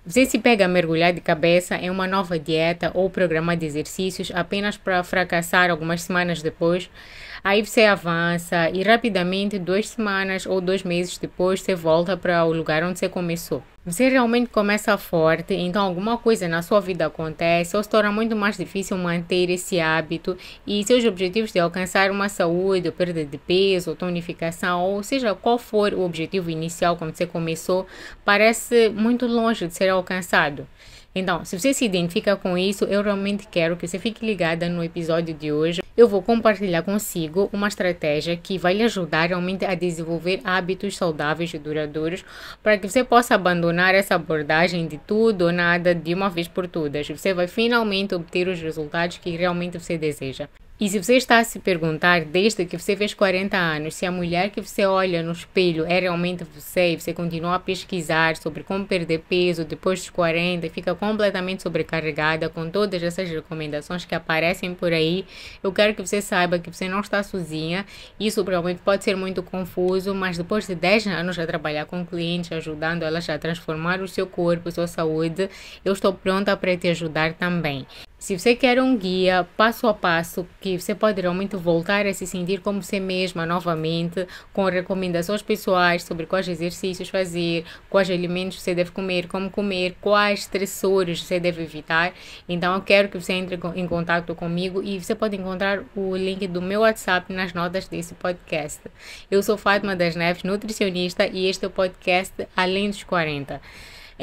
Você se pega a mergulhar de cabeça em uma nova dieta ou programa de exercícios apenas para fracassar algumas semanas depois. Aí você avança e rapidamente, 2 semanas ou 2 meses depois, você volta para o lugar onde você começou. Você realmente começa forte, então alguma coisa na sua vida acontece ou se torna muito mais difícil manter esse hábito e seus objetivos de alcançar uma saúde, ou perda de peso, ou tonificação, ou seja, qual for o objetivo inicial quando você começou, parece muito longe de ser alcançado. Então, se você se identifica com isso, eu realmente quero que você fique ligada no episódio de hoje. Eu vou compartilhar consigo uma estratégia que vai lhe ajudar realmente a desenvolver hábitos saudáveis e duradouros para que você possa abandonar essa abordagem de tudo ou nada de uma vez por todas. Você vai finalmente obter os resultados que realmente você deseja. E se você está a se perguntar, desde que você fez 40 anos, se a mulher que você olha no espelho é realmente você e você continua a pesquisar sobre como perder peso depois dos 40 e fica completamente sobrecarregada com todas essas recomendações que aparecem por aí, eu quero que você saiba que você não está sozinha. Isso realmente pode ser muito confuso, mas depois de 10 anos a trabalhar com clientes, ajudando elas a transformar o seu corpo, a sua saúde, eu estou pronta para te ajudar também. Se você quer um guia passo a passo que você pode realmente voltar a se sentir como você mesma novamente, com recomendações pessoais sobre quais exercícios fazer, quais alimentos você deve comer, como comer, quais estressores você deve evitar, então eu quero que você entre em contato comigo e você pode encontrar o link do meu WhatsApp nas notas desse podcast. Eu sou Fátima das Neves, nutricionista, e este é o podcast Além dos 40.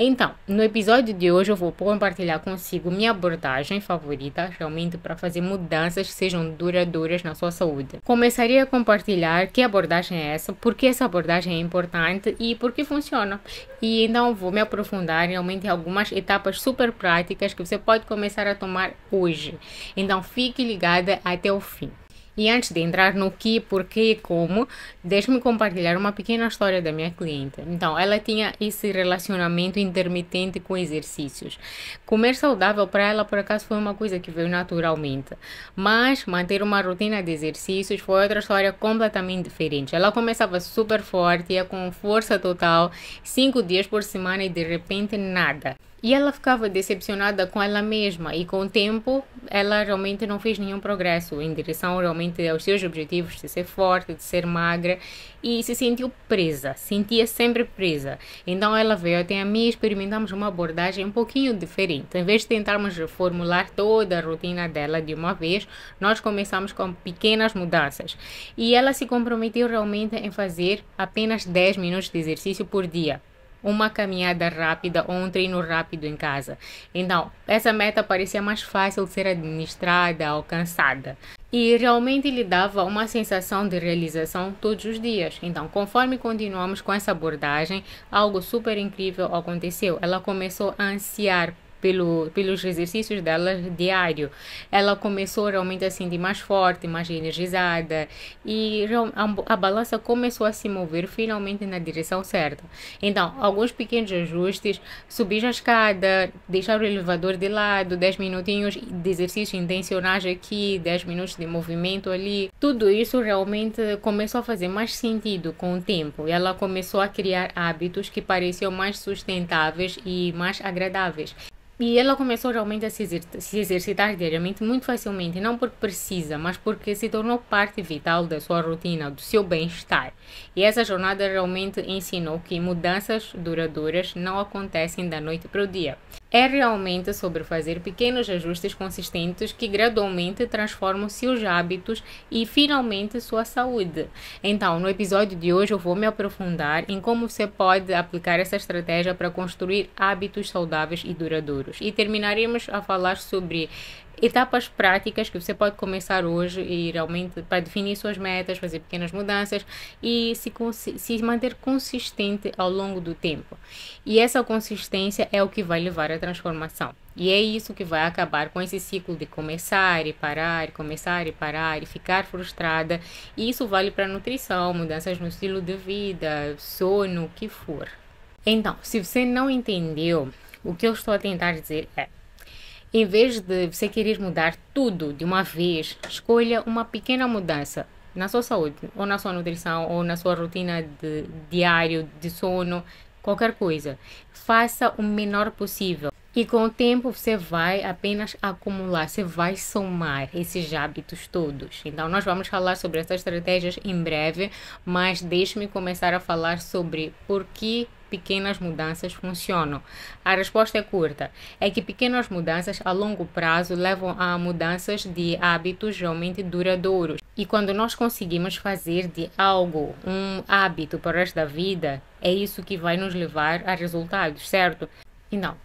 Então, no episódio de hoje eu vou compartilhar consigo minha abordagem favorita, realmente para fazer mudanças que sejam duradouras na sua saúde. Começaria a compartilhar que abordagem é essa, por que essa abordagem é importante e por que funciona. E então vou me aprofundar realmente em algumas etapas super práticas que você pode começar a tomar hoje. Então fique ligada até o fim. E antes de entrar no que, porquê e como, deixe-me compartilhar uma pequena história da minha cliente. Então, ela tinha esse relacionamento intermitente com exercícios. Comer saudável para ela, por acaso, foi uma coisa que veio naturalmente. Mas manter uma rotina de exercícios foi outra história completamente diferente. Ela começava super forte, ia com força total, 5 dias por semana e de repente nada. E ela ficava decepcionada com ela mesma e com o tempo ela realmente não fez nenhum progresso em direção realmente aos seus objetivos de ser forte, de ser magra e se sentiu presa, sentia sempre presa. Então ela veio até a mim e experimentamos uma abordagem um pouquinho diferente. Em vez de tentarmos reformular toda a rotina dela de uma vez, nós começamos com pequenas mudanças. E ela se comprometeu realmente em fazer apenas 10 minutos de exercício por dia, uma caminhada rápida ou um treino rápido em casa. Então, essa meta parecia mais fácil de ser administrada, alcançada. E realmente lhe dava uma sensação de realização todos os dias. Então, conforme continuamos com essa abordagem, algo super incrível aconteceu. Ela começou a ansiar pelos exercícios dela diário. Ela começou realmente a se sentir mais forte, mais energizada e a balança começou a se mover finalmente na direção certa. Então, alguns pequenos ajustes, subir a escada, deixar o elevador de lado, 10 minutinhos de exercício intencionais aqui, 10 minutos de movimento ali, tudo isso realmente começou a fazer mais sentido com o tempo e ela começou a criar hábitos que pareciam mais sustentáveis e mais agradáveis. E ela começou realmente a se exercitar diariamente muito facilmente, não porque precisa, mas porque se tornou parte vital da sua rotina, do seu bem-estar. E essa jornada realmente ensinou que mudanças duradouras não acontecem da noite para o dia. É realmente sobre fazer pequenos ajustes consistentes que gradualmente transformam seus hábitos e finalmente sua saúde. Então, no episódio de hoje eu vou me aprofundar em como você pode aplicar essa estratégia para construir hábitos saudáveis e duradouros. E terminaremos a falar sobre etapas práticas que você pode começar hoje e realmente para definir suas metas, fazer pequenas mudanças e se manter consistente ao longo do tempo. E essa consistência é o que vai levar à transformação. E é isso que vai acabar com esse ciclo de começar e parar, começar e parar e ficar frustrada. E isso vale para nutrição, mudanças no estilo de vida, sono, o que for. Então, se você não entendeu, o que eu estou a tentar dizer é: em vez de você querer mudar tudo de uma vez, escolha uma pequena mudança na sua saúde, ou na sua nutrição, ou na sua rotina diário de sono, qualquer coisa. faça o menor possível. E com o tempo você vai apenas acumular, você vai somar esses hábitos todos. Então nós vamos falar sobre essas estratégias em breve, mas deixe-me começar a falar sobre por que pequenas mudanças funcionam. A resposta é curta, é que pequenas mudanças a longo prazo levam a mudanças de hábitos realmente duradouros. E quando nós conseguimos fazer de algo um hábito para o resto da vida, é isso que vai nos levar a resultados, certo? Então,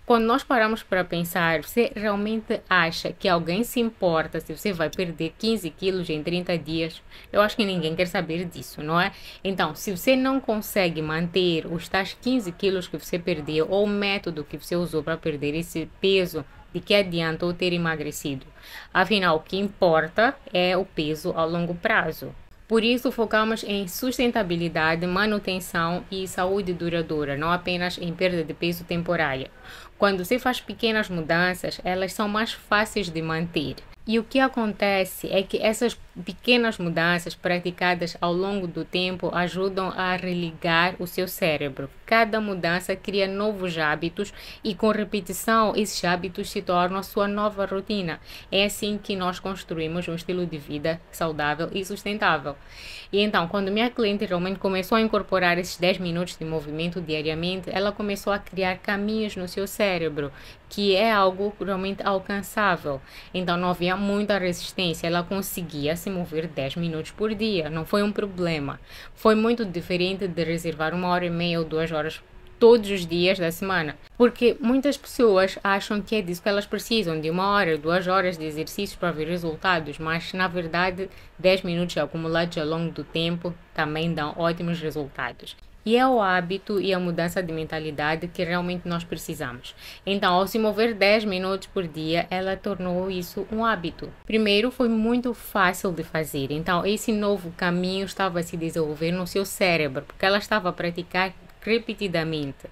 quando nós paramos para pensar, você realmente acha que alguém se importa se você vai perder 15 quilos em 30 dias? Eu acho que ninguém quer saber disso, não é? Então, se você não consegue manter os tais 15 quilos que você perdeu ou o método que você usou para perder esse peso, de que adiantou ter emagrecido? Afinal, o que importa é o peso a longo prazo. Por isso, focamos em sustentabilidade, manutenção e saúde duradoura, não apenas em perda de peso temporária. Quando se faz pequenas mudanças, elas são mais fáceis de manter. E o que acontece é que essas pequenas mudanças praticadas ao longo do tempo ajudam a religar o seu cérebro. Cada mudança cria novos hábitos e com repetição esses hábitos se tornam a sua nova rotina. É assim que nós construímos um estilo de vida saudável e sustentável. E então, quando minha cliente realmente começou a incorporar esses 10 minutos de movimento diariamente, ela começou a criar caminhos no seu cérebro, que é algo realmente alcançável. Então não havia muita resistência, ela conseguia se mover 10 minutos por dia, não foi um problema. Foi muito diferente de reservar 1h30 ou 2 horas todos os dias da semana, porque muitas pessoas acham que é disso que elas precisam, de 1 hora, 2 horas de exercício para ver resultados, mas na verdade 10 minutos acumulados ao longo do tempo também dão ótimos resultados. E é o hábito e a mudança de mentalidade que realmente nós precisamos. Então, ao se mover 10 minutos por dia, ela tornou isso um hábito. Primeiro, foi muito fácil de fazer. Então, esse novo caminho estava a se desenvolver no seu cérebro, porque ela estava a praticar repetidamente.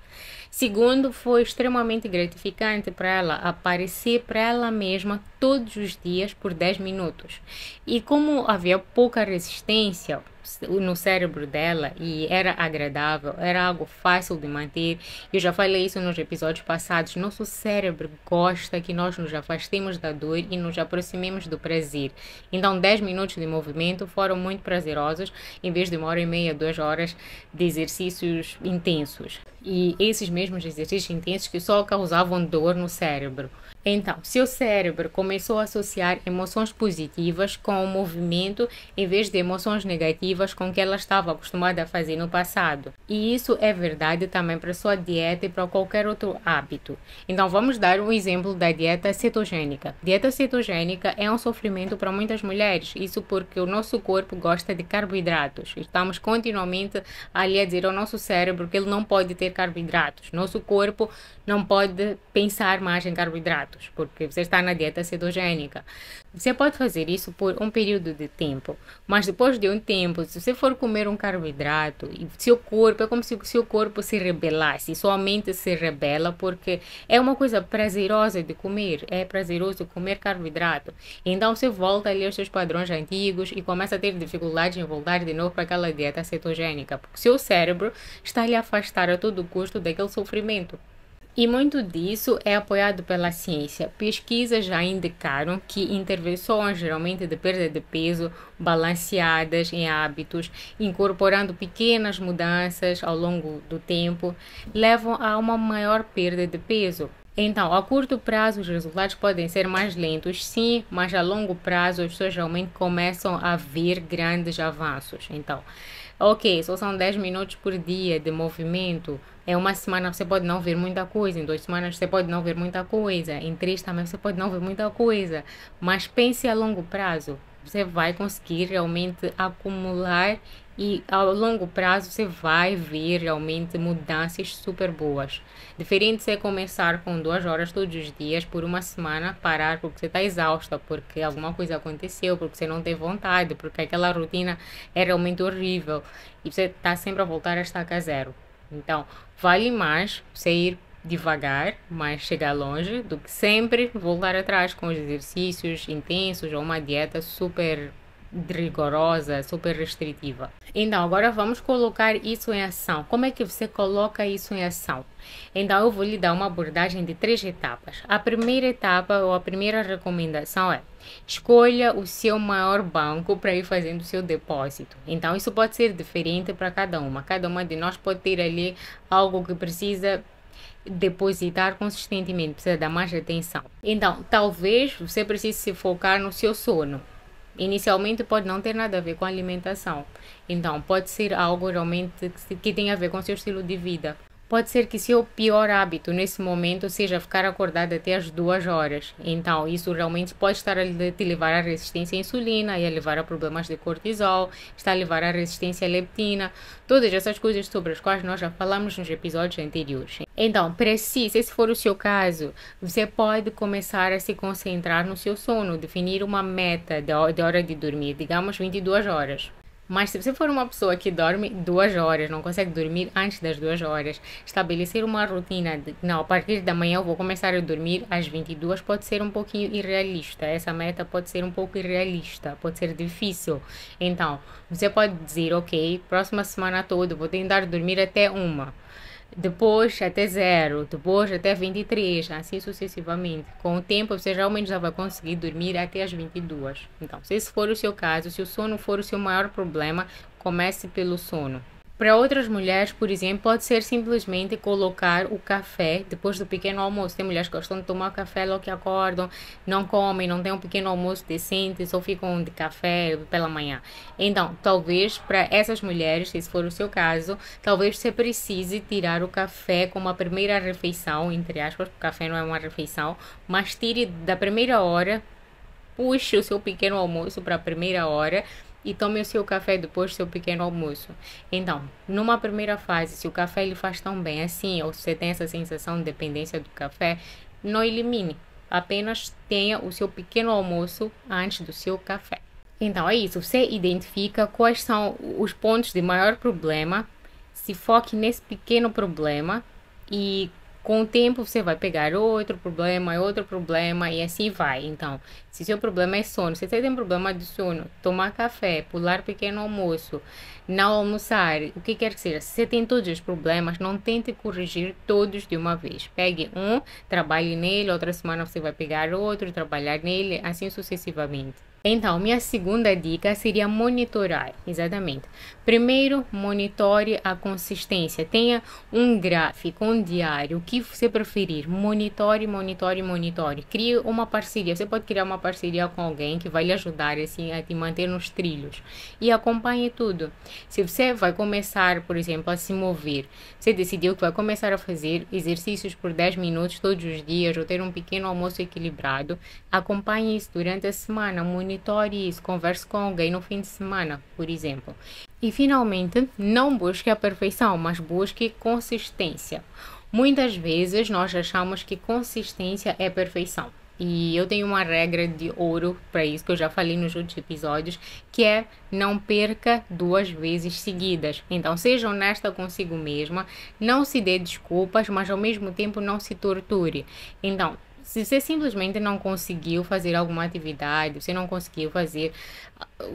Segundo, foi extremamente gratificante para ela aparecer para ela mesma todos os dias por 10 minutos. E como havia pouca resistência no cérebro dela e era agradável, era algo fácil de manter. Eu já falei isso nos episódios passados. Nosso cérebro gosta que nós nos afastemos da dor e nos aproximemos do prazer. Então 10 minutos de movimento foram muito prazerosos em vez de 1h30, 2 horas de exercícios intensos. E esses mesmos exercícios intensos que só causavam dor no cérebro. Então, seu cérebro começou a associar emoções positivas com o movimento em vez de emoções negativas com que ela estava acostumada a fazer no passado. E isso é verdade também para sua dieta e para qualquer outro hábito. Então, vamos dar um exemplo da dieta cetogênica. Dieta cetogênica é um sofrimento para muitas mulheres, isso porque o nosso corpo gosta de carboidratos. Estamos continuamente ali a dizer ao nosso cérebro que ele não pode ter carboidratos. Nosso corpo não pode pensar mais em carboidratos, porque você está na dieta cetogênica. Você pode fazer isso por um período de tempo, mas depois de um tempo, se você for comer um carboidrato, seu corpo, é como se o seu corpo se rebelasse, sua mente se rebela, porque é uma coisa prazerosa de comer, é prazeroso comer carboidrato. Então você volta ali aos seus padrões antigos e começa a ter dificuldades em voltar de novo para aquela dieta cetogênica, porque seu cérebro está ali a afastar a todo custo daquele sofrimento. E muito disso é apoiado pela ciência. Pesquisas já indicaram que intervenções geralmente de perda de peso, balanceadas em hábitos, incorporando pequenas mudanças ao longo do tempo, levam a uma maior perda de peso. Então, a curto prazo, os resultados podem ser mais lentos, sim, mas a longo prazo as pessoas realmente começam a ver grandes avanços. Então, ok, só são 10 minutos por dia de movimento. Em uma semana você pode não ver muita coisa, em 2 semanas você pode não ver muita coisa, em 3 também você pode não ver muita coisa. Mas pense a longo prazo. Você vai conseguir realmente acumular e ao longo prazo você vai ver realmente mudanças super boas. Diferente de você começar com 2 horas todos os dias por uma semana, parar porque você está exausta, porque alguma coisa aconteceu, porque você não tem vontade, porque aquela rotina é realmente horrível e você está sempre a voltar a estaca zero. Então, vale mais você ir devagar, mas chegar longe, do que sempre voltar atrás com os exercícios intensos ou uma dieta super rigorosa, super restritiva. Então, agora vamos colocar isso em ação. Como é que você coloca isso em ação? Então, eu vou lhe dar uma abordagem de 3 etapas. A primeira etapa, ou a primeira recomendação é: escolha o seu maior banco para ir fazendo o seu depósito. Então, isso pode ser diferente para cada uma. Cada uma de nós pode ter ali algo que precisa depositar consistentemente, precisa dar mais atenção. Então, talvez você precise se focar no seu sono. Inicialmente pode não ter nada a ver com a alimentação. Então, pode ser algo realmente que tem a ver com o seu estilo de vida. Pode ser que seu pior hábito nesse momento seja ficar acordado até as 2 horas. Então, isso realmente pode estar a te levar à resistência à insulina e a levar a problemas de cortisol, está a levar à resistência à leptina, todas essas coisas sobre as quais nós já falamos nos episódios anteriores. Então, se esse for o seu caso, você pode começar a se concentrar no seu sono, definir uma meta de hora de dormir, digamos 22 horas. Mas se você for uma pessoa que dorme 2 horas, não consegue dormir antes das 2 horas, estabelecer uma rotina de, não, a partir da manhã eu vou começar a dormir às 22 pode ser um pouquinho irrealista. Essa meta pode ser um pouco irrealista, pode ser difícil. Então, você pode dizer, ok, próxima semana toda vou tentar dormir até 1. Depois até 0, depois até 23, assim sucessivamente. Com o tempo, você realmente já vai conseguir dormir até as 22. Então, se esse for o seu caso, se o sono for o seu maior problema, comece pelo sono. Para outras mulheres, por exemplo, pode ser simplesmente colocar o café depois do pequeno almoço. Tem mulheres que gostam de tomar café logo que acordam, não comem, não têm um pequeno almoço decente, só ficam de café pela manhã. Então, talvez para essas mulheres, se esse for o seu caso, talvez você precise tirar o café como a primeira refeição, entre aspas, porque o café não é uma refeição, mas tire da primeira hora, puxe o seu pequeno almoço para a primeira hora, e tome o seu café depois do seu pequeno almoço. Então, numa primeira fase, se o café lhe faz tão bem assim, ou se você tem essa sensação de dependência do café, não elimine. Apenas tenha o seu pequeno almoço antes do seu café. Então, é isso. Você identifica quais são os pontos de maior problema, se foque nesse pequeno problema e com o tempo você vai pegar outro problema e assim vai. Então, se seu problema é sono, se você tem problema de sono, tomar café, pular pequeno almoço, não almoçar, o que quer que seja, se você tem todos os problemas, não tente corrigir todos de uma vez. Pegue um, trabalhe nele, outra semana você vai pegar outro, trabalhar nele, assim sucessivamente. Então, minha segunda dica seria monitorar, exatamente. Primeiro, monitore a consistência. Tenha um gráfico, um diário, o que você preferir. Monitore, monitore, monitore. Crie uma parceria. Você pode criar uma parceria com alguém que vai lhe ajudar assim, a te manter nos trilhos. E acompanhe tudo. Se você vai começar, por exemplo, a se mover, você decidiu que vai começar a fazer exercícios por 10 minutos todos os dias, ou ter um pequeno almoço equilibrado, acompanhe isso durante a semana, monitore isso, converse com alguém no fim de semana, por exemplo. E finalmente, não busque a perfeição, mas busque consistência. Muitas vezes nós achamos que consistência é perfeição. E eu tenho uma regra de ouro para isso, que eu já falei nos outros episódios, que é não perca 2 vezes seguidas. Então, seja honesta consigo mesma, não se dê desculpas, mas ao mesmo tempo não se torture. Então, se você simplesmente não conseguiu fazer alguma atividade, você não conseguiu fazer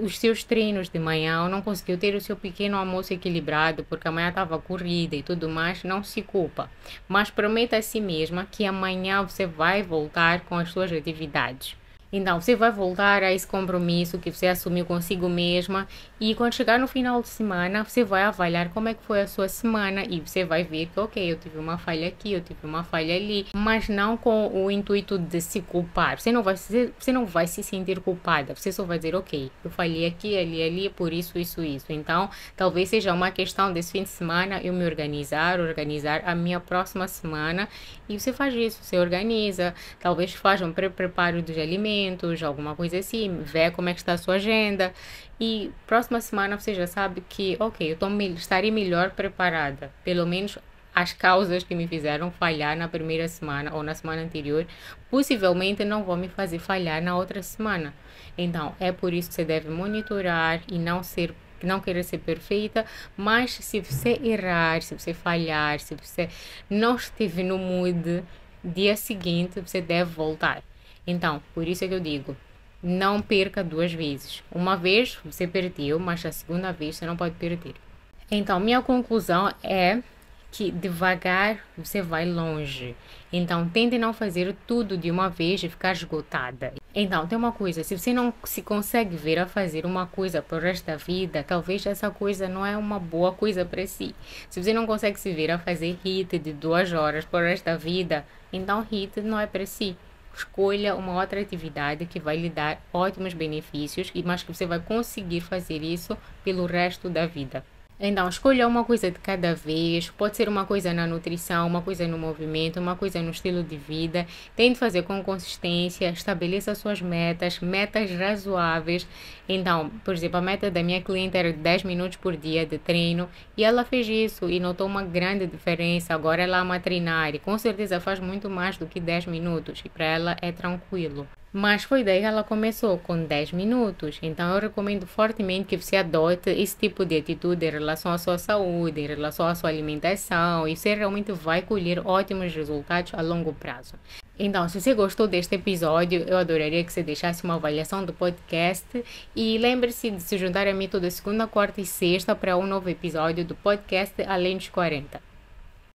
os seus treinos de manhã, ou não conseguiu ter o seu pequeno almoço equilibrado, porque amanhã estava corrida e tudo mais, não se culpa. Mas prometa a si mesma que amanhã você vai voltar com as suas atividades. Então, você vai voltar a esse compromisso que você assumiu consigo mesma e quando chegar no final de semana, você vai avaliar como é que foi a sua semana e você vai ver que, ok, eu tive uma falha aqui, eu tive uma falha ali, mas não com o intuito de se culpar. Você não vai se sentir culpada, você só vai dizer, ok, eu falhei aqui, ali, por isso. Então, talvez seja uma questão desse fim de semana eu me organizar a minha próxima semana e você faz isso, você organiza, talvez faça um pré-preparo dos alimentos, alguma coisa assim, vê como é que está a sua agenda e próxima semana você já sabe que, ok, estarei melhor preparada, pelo menos as causas que me fizeram falhar na primeira semana ou na semana anterior, possivelmente não vão me fazer falhar na outra semana. Então, é por isso que você deve monitorar e não querer ser perfeita, mas se você errar, se você falhar, se você não estiver no mood, dia seguinte você deve voltar. Então, por isso é que eu digo, não perca duas vezes. Uma vez você perdeu, mas a segunda vez você não pode perder. Então, minha conclusão é que devagar você vai longe. Então, tente não fazer tudo de uma vez e ficar esgotada. Então, tem uma coisa, se você não se consegue ver a fazer uma coisa pro resto da vida, talvez essa coisa não é uma boa coisa para si. Se você não consegue se ver a fazer HIIT de 2 horas pro resto da vida, então HIIT não é para si. Escolha uma outra atividade que vai lhe dar ótimos benefícios, mas que você vai conseguir fazer isso pelo resto da vida. Então, escolha uma coisa de cada vez. Pode ser uma coisa na nutrição, uma coisa no movimento, uma coisa no estilo de vida. Tente fazer com consistência, estabeleça suas metas, metas razoáveis. Então, por exemplo, a meta da minha cliente era 10 minutos por dia de treino e ela fez isso e notou uma grande diferença. Agora ela ama treinar e com certeza faz muito mais do que 10 minutos e para ela é tranquilo. Mas foi daí que ela começou, com 10 minutos. Então, eu recomendo fortemente que você adote esse tipo de atitude em relação à sua saúde, em relação à sua alimentação, e você realmente vai colher ótimos resultados a longo prazo. Então, se você gostou deste episódio, eu adoraria que você deixasse uma avaliação do podcast e lembre-se de se juntar a mim toda segunda, quarta e sexta para um novo episódio do podcast Além dos 40.